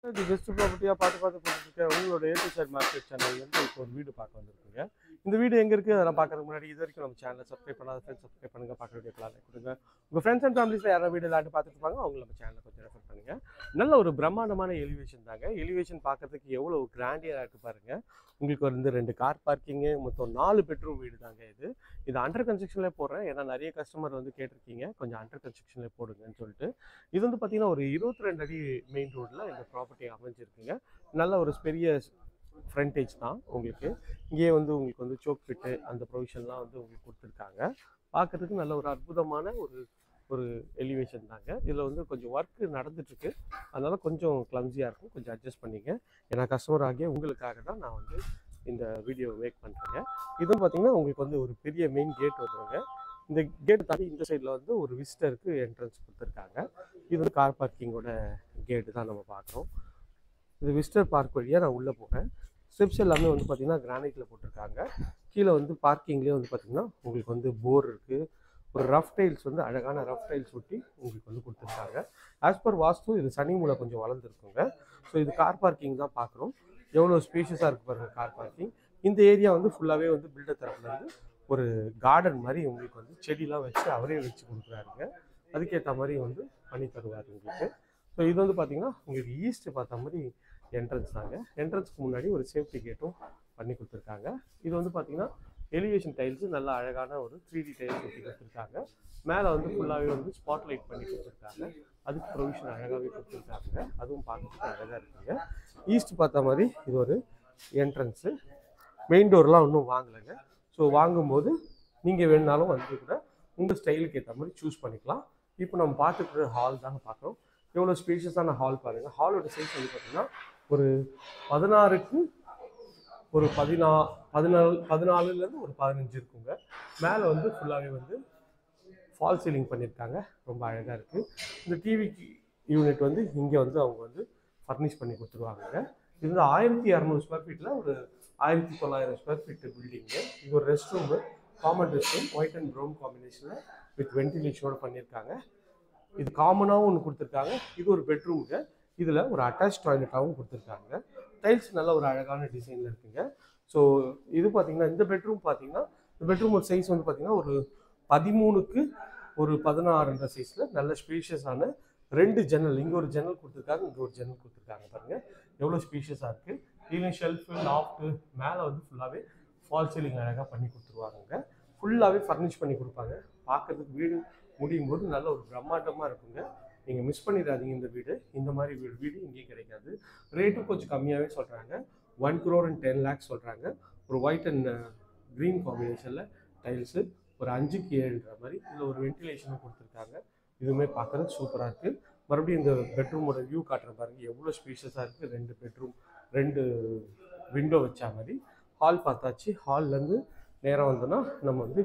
இது பெஸ்ட் ப்ராப்பர்ட்டியாக பார்த்து போட்டுருக்கேன். உங்களோட A to side market channel வந்து இப்போ ஒரு வீடு பார்க்க வந்திருக்குங்க. இந்த வீடு எங்கே இருக்குது அதெல்லாம் பார்க்கறதுக்கு முன்னாடி இது வரைக்கும் நம்ம சேனலை சப்ஸ்கிரைப் பண்ணாத ஃப்ரெண்ட்ஸ் சப்ஸ்கிரைப் பண்ணுங்கள், பார்க்க வேண்டிய லைக் கொடுங்க. உங்கள் ஃப்ரெண்ட்ஸ் அண்ட் ஃபேமிலிஸில் யாராவது வீடு இல்லாட்டி பார்த்துட்டு இருப்பாங்க அவங்க நம்ம சேனலை கொஞ்சம் ரெஃபர் பண்ணுங்கள். நல்ல ஒரு பிரம்மாண்டமான எலிவேஷன் தாங்க. எலிவேஷன் பார்க்கறதுக்கு எவ்வளோ கிராண்டியாக இருக்குது பாருங்கள். உங்களுக்கு வந்து 2 கார் பார்க்கிங்கு, மொத்தம் 4 பெட்ரூம் வீடு தாங்க இது. இது அண்டர் கன்ஸ்ட்ரக்ஷன்லேயே போடுறேன், ஏன்னா நிறைய கஸ்டமர் வந்து கேட்டிருக்கீங்க கொஞ்சம் அண்டர் கன்ஸ்ட்ரக்ஷன்லேயே போடுங்கன்னு சொல்லிட்டு. இது வந்து பார்த்தீங்கன்னா ஒரு 22 அடி மெயின் ரோட்டில் இந்த ப்ராப்பர்ட்டி அமைஞ்சிருக்குங்க. நல்ல ஒரு பெரிய ஃப்ரண்டேஜ் தான் உங்களுக்கு. இங்கேயே வந்து உங்களுக்கு வந்து சோக் ஃபிட்டு அந்த ப்ரொவிஷன்லாம் வந்து உங்களுக்கு கொடுத்துருக்காங்க. பார்க்குறதுக்கு நல்ல ஒரு அற்புதமான ஒரு எலிவேஷன் தாங்க. இதில் வந்து கொஞ்சம் ஒர்க்கு நடந்துட்டுருக்கு, அதனால் கொஞ்சம் கிளம்ஸியாக இருக்கும், கொஞ்சம் அட்ஜஸ்ட் பண்ணிங்க. ஏன்னா கஸ்டமர் ஆகிய உங்களுக்காக தான் நான் வந்து இந்த வீடியோ மேக் பண்ணுறேங்க. இதுவும் பார்த்தீங்கன்னா உங்களுக்கு வந்து ஒரு பெரிய மெயின் கேட் வந்துடுங்க. இந்த கேட் தாண்டி இந்த சைடில் வந்து ஒரு விசிட்டருக்கு என்ட்ரன்ஸ் கொடுத்துருக்காங்க. இது வந்து கார் பார்க்கிங்கோட கேட்டு தான் நம்ம பார்க்குறோம். இது விசிட்டர் பார்க் வழியாக நான் உள்ளே போகிறேன். ஸ்டெப்ஸ் எல்லாமே வந்து பார்த்திங்கன்னா கிரானைட்டில் போட்டிருக்காங்க. கீழே வந்து பார்க்கிங்லேயே வந்து பார்த்திங்கன்னா உங்களுக்கு வந்து போர் இருக்குது. ஒரு ரஃப் டைல்ஸ் வந்து அழகான ரஃப் டைல்ஸ் ஒட்டி உங்களுக்கு வந்து கொடுத்துருக்காங்க. ஆஸ் பர் வாஸ்து இது சனி மூலை கொஞ்சம் வளர்ந்துருக்குங்க. ஸோ இது கார் பார்க்கிங் தான் பார்க்குறோம். எவ்வளோ ஸ்பேஷியஸாக இருக்குது பாருங்கள் கார் பார்க்கிங். இந்த ஏரியா வந்து ஃபுல்லாகவே வந்து பில்டர் தரப்புலேருந்து ஒரு கார்டன் மாதிரி உங்களுக்கு வந்து செடிலாம் வச்சு அவரே வச்சு கொடுக்குறாருங்க. அதுக்கேற்ற மாதிரி வந்து பண்ணி தருவார் உங்களுக்கு. ஸோ இது வந்து பார்த்திங்கன்னா உங்களுக்கு ஈஸ்ட் பார்த்த மாதிரி என்ட்ரன்ஸ் தாங்க. என்ட்ரன்ஸ்க்கு முன்னாடி ஒரு சேஃப்டி கேட்டும் பண்ணி கொடுத்துருக்காங்க. இது வந்து பார்த்திங்கன்னா எலிவேஷன் டைல்ஸு நல்லா அழகான ஒரு 3D டைல்ஸ் ஒட்டி கொடுத்துருக்காங்க. மேலே வந்து ஃபுல்லாகவே வந்து ஸ்பாட் லைட் பண்ணி கொடுத்துருக்காங்க. அதுக்கு ப்ரொவிஷன் அழகாகவே கொடுத்துருக்காங்க. அதுவும் பார்க்கறதுக்கு அழகாக இருக்குங்க. ஈஸ்ட் பார்த்த மாதிரி இது ஒரு என்ட்ரன்ஸு. மெயின் டோர்லாம் இன்னும் வாங்கலைங்க. ஸோ வாங்கும்போது நீங்கள் வேணுனாலும் வந்து கூட உங்கள் ஸ்டைலுக்கு ஏற்ற மாதிரி சூஸ் பண்ணிக்கலாம். இப்போ நம்ம பார்த்துக்கிற ஹால் தாங்க பார்க்குறோம். எவ்வளோ ஸ்பேஷியஸான ஹால் பாருங்கள். ஹாலோட சைஸ் வந்து பார்த்திங்கன்னா ஒரு 16க்கு ஒரு 14லேருந்து ஒரு 15 இருக்குங்க. மேலே வந்து ஃபுல்லாகவே வந்து ஃபால் சீலிங் பண்ணியிருக்காங்க. ரொம்ப அழகாக இருக்குது. இந்த டிவி யூனிட் வந்து இங்கே வந்து அவங்க வந்து ஃபர்னிஷ் பண்ணி கொடுத்துருவாங்க. இது வந்து 1200 ஸ்கொயர் ஃபீட்டில் ஒரு 1900 ஸ்கொயர் ஃபீட்டு பில்டிங்கு. இது ஒரு rest room, common rest room, white and brown காம்பினேஷனில் வித் வென்டிலேஷனோடு பண்ணியிருக்காங்க. இது காமனாகவும் ஒன்று கொடுத்துருக்காங்க. இது ஒரு பெட்ரூமுங்க. இதில் ஒரு அட்டாச் டாய்லெட்டாகவும் கொடுத்துருக்காங்க. டைல்ஸ் நல்ல ஒரு அழகான டிசைனில் இருக்குங்க. ஸோ இது பார்த்திங்கன்னா இந்த பெட்ரூம் பார்த்திங்கன்னா இந்த பெட்ரூம் ஒரு சைஸ் வந்து பார்த்திங்கன்னா ஒரு 13க்கு ஒரு 16ன்ற சைஸில் நல்ல ஸ்பேஷியஸான 2 ஜன்னல். இங்கே ஒரு ஜன்னல் கொடுத்துருக்காங்க, இங்கே ஒரு ஜன்னல் கொடுத்துருக்காங்க. பாருங்கள் எவ்வளோ ஸ்பேஷியஸாக இருக்குது. கீழே ஷெல்ஃபு, லாஃப்ட்டு, மேலே வந்து ஃபுல்லாகவே ஃபால் சீலிங் அழகாக பண்ணி கொடுத்துருவாங்க. ஃபுல்லாகவே ஃபர்னிஷ் பண்ணி கொடுப்பாங்க. பார்க்குறதுக்கு வீடு முடியும் போது நல்ல ஒரு பிரம்மாண்டமாக இருக்குங்க. நீங்கள் மிஸ் பண்ணிடாதீங்க இந்த வீடு. இந்த மாதிரி வீடு இங்கேயும் கிடைக்காது. ரேட்டும் கொஞ்சம் கம்மியாகவே சொல்கிறாங்க. 1 crore and 10 lakhs சொல்கிறாங்க. ஒரு ஒயிட் அண்ட் க்ரீன் காம்பினேஷனில் டைல்ஸு ஒரு 5க்கு 7ன்ற மாதிரி. இதில் ஒரு வென்டிலேஷனும் கொடுத்துருக்காங்க. இதுவுமே பார்க்குறது சூப்பராக இருக்குது. மறுபடியும் இந்த பெட்ரூமோட வியூ காட்டுற பாருங்கள் எவ்வளோ ஸ்பேஷியஸாக இருக்குது. 2 பெட்ரூம், 2 விண்டோ வச்சா மாதிரி. ஹால் பார்த்தாச்சு. ஹால்லேருந்து நேரம் வந்தோன்னா நம்ம வந்து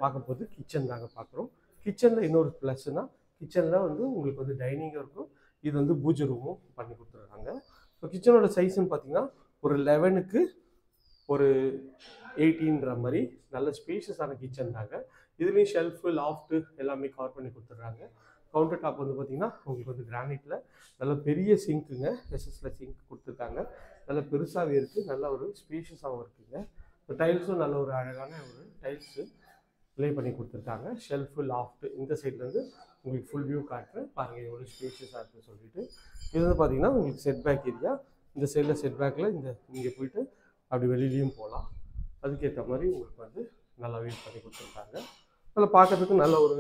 பார்க்க போது கிச்சன் தாங்க பார்க்குறோம். கிச்சனில் இன்னொரு ப்ளஸ்னால் கிச்சனில் வந்து உங்களுக்கு வந்து டைனிங்கும் இருக்கும். இது வந்து பூஜை ரூமும் பண்ணி கொடுத்துருக்காங்க. ஸோ கிச்சனோட சைஸ்ன்னு பார்த்தீங்கன்னா ஒரு 11க்கு ஒரு 18ன்ற மாதிரி நல்ல ஸ்பேஷியஸான கிச்சன் தாங்க. இதுலேயும் ஷெல்ஃபு, லாஃப்ட்டு எல்லாமே கவர் பண்ணி கொடுத்துட்றாங்க. கவுண்டர் டாப் வந்து பார்த்திங்கன்னா உங்களுக்கு வந்து கிரானைட்டில் நல்ல பெரிய சிங்க்குங்க. எஸ்எஸ்ல சிங்க் கொடுத்துருக்காங்க. நல்ல பெருசாகவே இருக்குது. நல்ல ஒரு ஸ்பேஷியஸாகவும் இருக்குங்க. இப்போ டைல்ஸும் நல்ல ஒரு அழகான ஒரு டைல்ஸு ப்ளே பண்ணி கொடுத்துருக்காங்க. ஷெல்ஃபு, லாஃப்ட்டு இந்த சைட்லேருந்து உங்களுக்கு ஃபுல் வியூ காட்டுறேன் பாருங்கள் எவ்வளோ ஸ்பேஷியஸாக இருக்குன்னு சொல்லிட்டு. இது வந்து பார்த்திங்கன்னா உங்களுக்கு செட் பேக் ஏரியா. இந்த சைடில் செட் பேக்கில் இங்கே போயிட்டு அப்படி வெளியிலையும் போகலாம். அதுக்கேற்ற மாதிரி உங்களுக்கு வந்து நல்லாவே பண்ணி கொடுத்துருக்காங்க. அதில் பார்க்குறதுக்கு நல்ல ஒரு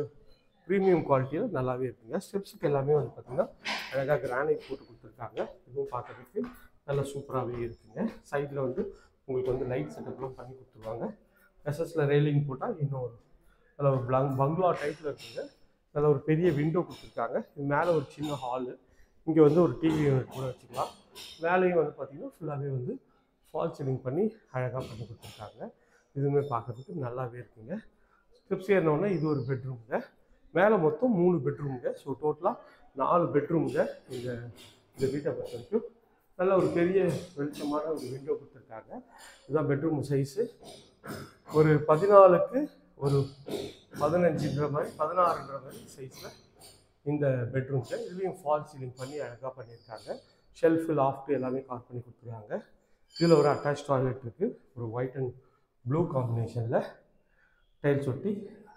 ப்ரீமியம் குவாலிட்டியில் நல்லாவே இருக்குங்க. ஸ்டெப்ஸுக்கு எல்லாமே வந்து பார்த்திங்கன்னா அழகாக கிரானைட் போட்டு கொடுத்துருக்காங்க. இதுவும் பார்க்குறதுக்கு நல்லா சூப்பராகவே இருக்குங்க. சைடில் வந்து உங்களுக்கு வந்து லைட் செட்டப்லாம் பண்ணி கொடுத்துருவாங்க. எஸ்எஸ்ல ரெயிலிங் போட்டால் இன்னும் ஒரு நல்ல ஒரு பங்களா டைப்பில் இருக்குங்க. நல்ல ஒரு பெரிய விண்டோ கொடுத்துருக்காங்க. இது மேலே ஒரு சின்ன ஹாலு. இங்கே வந்து ஒரு டிவி யூனிட் கூட வச்சுக்கலாம். மேலேயும் வந்து பார்த்திங்கன்னா ஃபுல்லாகவே வந்து ஃபால் சீலிங் பண்ணி அழகாக பண்ணி கொடுத்துருக்காங்க. இதுவுமே பார்க்குறதுக்கு நல்லாவே இருக்குங்க. ஸ்டெப்ஸ் ஏறினோடனே இது ஒரு பெட்ரூமுங்க. மேலே மொத்தம் 3 பெட்ரூமுங்க. ஸோ டோட்டலாக 4 பெட்ரூமுங்க. இந்த வீட்டை பொறுத்த வரைக்கும் நல்ல ஒரு பெரிய வெளிச்சமான ஒரு விண்டோ கொடுத்துருக்காங்க. இதுதான் பெட்ரூம் சைஸு. ஒரு 14க்கு ஒரு 15ன்ற மாதிரி 16ன்ற மாதிரி சைஸில் இந்த பெட்ரூம்ஸை இதுலேயும் ஃபால் சீலிங் பண்ணி அழகாக பண்ணியிருக்காங்க. ஷெல்ஃபு லாஃப்ட்டு எல்லாமே கார் பண்ணி கொடுத்துருக்காங்க. இதில் ஒரு அட்டாச் டாய்லெட் இருக்குது. ஒரு ஒயிட் அண்ட் ப்ளூ காம்பினேஷனில் டைல்ஸ் ஒட்டி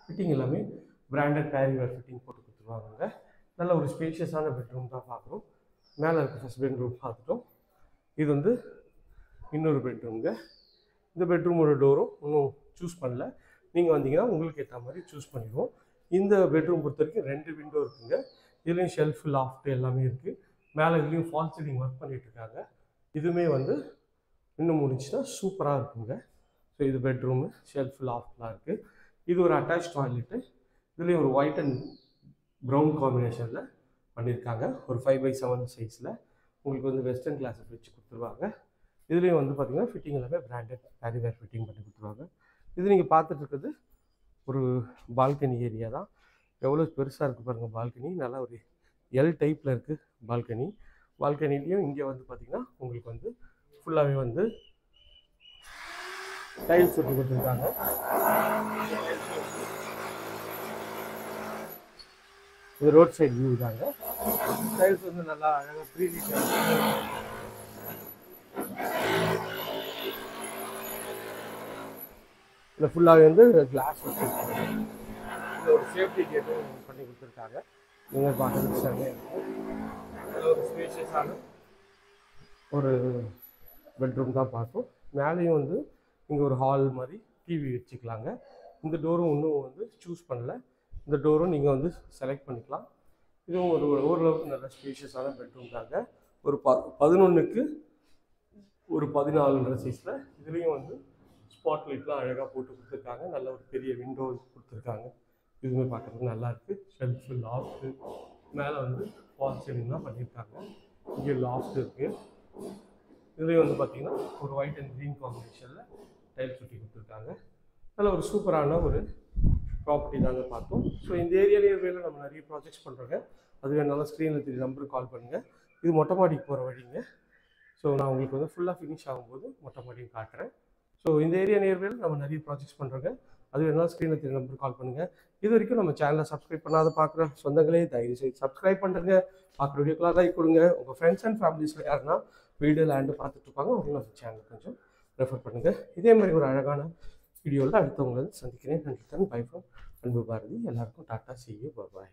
ஃபிட்டிங் எல்லாமே பிராண்டட் பேரிவேர் ஃபிட்டிங் போட்டு கொடுத்துருவாங்க. நல்ல ஒரு ஸ்பேஷியஸான பெட்ரூம் தான் பார்க்குறோம். மேலே இருக்க ஃபஸ்ட் பெட்ரூம் பார்த்துட்டோம். இது வந்து இன்னொரு பெட்ரூம்ங்க. இந்த பெட்ரூமோட டோரும் இன்னும் சூஸ் பண்ணல. நீங்கள் வந்தீங்கன்னா உங்களுக்கு ஏற்ற மாதிரி சூஸ் பண்ணிடுவோம். இந்த பெட்ரூம் பொறுத்த வரைக்கும் 2 விண்டோ இருக்குங்க. இதுலேயும் ஷெல்ஃப் லாஃப்ட் எல்லாமே இருக்குது. மேலே இதுலேயும் ஃபால் சீலிங் ஒர்க் பண்ணிகிட்ருக்காங்க. இதுவுமே வந்து இன்னும் முடிஞ்சுன்னா சூப்பராக இருக்குங்க. ஸோ இது பெட்ரூமு, ஷெல்ஃப் லாஃப்ட்லாம் இருக்குது. இது ஒரு அட்டாச் டாய்லெட்டு. இதுலேயும் ஒரு ஒயிட் அண்ட் ப்ரௌன் காம்பினேஷனில் பண்ணியிருக்காங்க. ஒரு 5x7 சைஸில் உங்களுக்கு வந்து வெஸ்டர்ன் கிளாஸை வச்சு கொடுத்துருவாங்க. இதுலேயும் வந்து பார்த்திங்கன்னா ஃபிட்டிங் எல்லாமே பிராண்டட் பேரிவேர் ஃபிட்டிங் பண்ணி கொடுத்துருவாங்க. இது நீங்கள் பார்த்துட்டு இருக்கிறது ஒரு பால்கனி ஏரியா தான். எவ்வளோ பெருசாக இருக்குது பாருங்கள் பால்கனி. நல்லா ஒரு எல் டைப்பில் இருக்குது பால்கனி. பால்கனிலையும் இங்கே வந்து பார்த்திங்கன்னா உங்களுக்கு வந்து ஃபுல்லாகவே வந்து டைல்ஸ் ஒட்டி கொடுத்துருக்காங்க. இது ரோட் சைடு வியூ தாங்க. டைல்ஸ் வந்து நல்லா அழகாக ப்ரீலீட் இல்லை ஃபுல்லாகவே வந்து கிளாஸ் வச்சுருக்காங்க. இதில் ஒரு சேஃப்டி கேட்டும் பண்ணி கொடுத்துருக்காங்க. நீங்கள் பார்க்குறதுக்கு சரியாக இருக்கும். ஒரு ஸ்பேஷியஸான ஒரு பெட்ரூம் தான் பார்த்தோம். மேலேயும் வந்து இங்கே ஒரு ஹால் மாதிரி டிவி வச்சுக்கலாங்க. இந்த டோரும் இன்னும் வந்து சூஸ் பண்ணல. இந்த டோரும் நீங்கள் வந்து செலக்ட் பண்ணிக்கலாம். இதுவும் ஓரளவுக்கு நல்ல ஸ்பேஷியஸான பெட்ரூம் தாங்க. ஒரு 11க்கு ஒரு 14 சைஸில். இதுலேயும் வந்து ஸ்பாட் லைட்லாம் அழகாக போட்டு கொடுத்துருக்காங்க. நல்ல ஒரு பெரிய விண்டோ கொடுத்துருக்காங்க. இதுவுமே பார்க்குறதுக்கு நல்லாயிருக்கு. ஷெல்ஃபு லாஃப்ட்டு மேலே வந்து ஃபால் சீலிங்லாம் பண்ணியிருக்காங்க. இங்கே லாஃப்ட் இருக்குது. இதுலேயும் வந்து பார்த்திங்கன்னா ஒரு ஒயிட் அண்ட் க்ரீன் காம்பினேஷனில் டைல்ஸ் சுட்டி கொடுத்துருக்காங்க. நல்ல ஒரு சூப்பரான ஒரு ப்ராப்பர்ட்டி தாங்க பார்த்தோம். ஸோ இந்த ஏரியாவில் நம்ம நிறைய ப்ராஜெக்ட்ஸ் பண்ணுறோங்க. அது வேணாலும் ஸ்க்ரீனில் 3 நம்பருக்கு கால் பண்ணுங்கள். இது மொட்டை மாடிக்கு போகிற வழிங்க. ஸோ நான் உங்களுக்கு வந்து ஃபுல்லாக ஃபினிஷ் ஆகும்போது மொட்டை மாடியும் காட்டுறேன். ஸோ இந்த ஏரியா நியர்பையில் நம்ம நிறைய ப்ராஜெக்ட்ஸ் பண்ணுறோங்க. அது வேணாலும் ஸ்க்ரீனில் 3 நம்பருக்கு கால் பண்ணுங்கள். இது வரைக்கும் நம்ம சேனலை சப்ஸ்கிரைப் பண்ணாத பார்க்குற சொந்தங்களே தயவு செய்து சப்ஸ்கிரைப் பண்ணுறங்க. பார்க்குற வீடியோக்கெலாம் லைக் கொடுங்க. உங்கள் ஃப்ரெண்ட்ஸ் அண்ட் ஃபேமிலிஸில் யாருன்னா வீடியோ லேண்டு பார்த்துட்ருப்பாங்க, அவங்களும் நம்ம சேனல் கொஞ்சம் ரெஃபர் பண்ணுங்கள். இதே மாதிரி ஒரு அழகான வீடியோவில் அடுத்தவங்களை சந்திக்கிறேன். நன்றி. பை ஃப்ரம் அன்பு பாரதி. எல்லாருக்கும் tata, see you, bye bye.